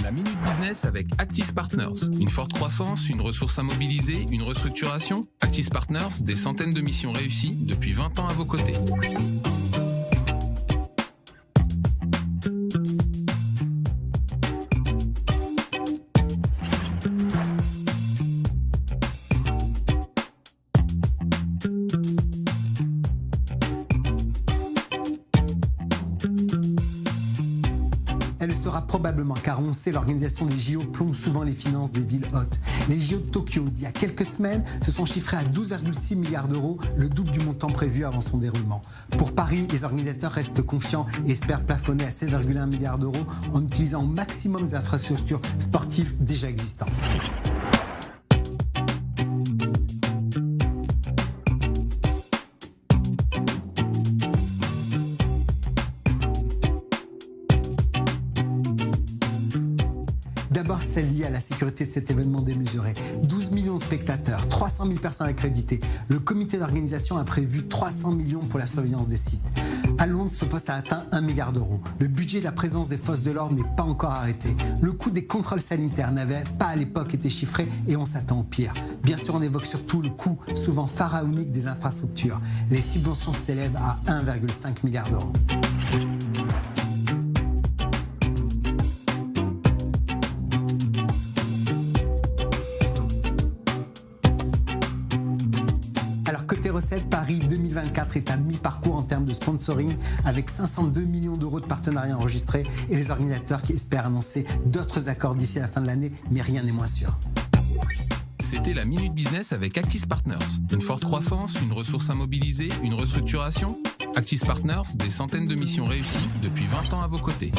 La Minute Business avec Actis Partners. Une forte croissance, une ressource à mobiliser, une restructuration. Actis Partners, des centaines de missions réussies depuis 20 ans à vos côtés. Elle le sera probablement car on sait l'organisation des JO plombe souvent les finances des villes hôtes. Les JO de Tokyo d'il y a quelques semaines se sont chiffrés à 12,6 milliards d'euros, le double du montant prévu avant son déroulement. Pour Paris, les organisateurs restent confiants et espèrent plafonner à 16,1 milliards d'euros en utilisant au maximum des infrastructures sportives déjà existantes. D'abord, celle liée à la sécurité de cet événement démesuré. 12 millions de spectateurs, 300 000 personnes accréditées. Le comité d'organisation a prévu 300 millions pour la surveillance des sites. À Londres, ce poste a atteint 1 milliard d'euros. Le budget de la présence des forces de l'ordre n'est pas encore arrêté. Le coût des contrôles sanitaires n'avait pas à l'époque été chiffré et on s'attend au pire. Bien sûr, on évoque surtout le coût souvent pharaonique des infrastructures. Les subventions s'élèvent à 1,5 milliard d'euros. Alors côté recettes, Paris 2024 est à mi-parcours en termes de sponsoring avec 502 millions d'euros de partenariats enregistrés et les organisateurs qui espèrent annoncer d'autres accords d'ici à la fin de l'année, mais rien n'est moins sûr. C'était la Minute Business avec Actis Partners. Une forte croissance, une ressource à mobiliser, une restructuration. Actis Partners, des centaines de missions réussies depuis 20 ans à vos côtés.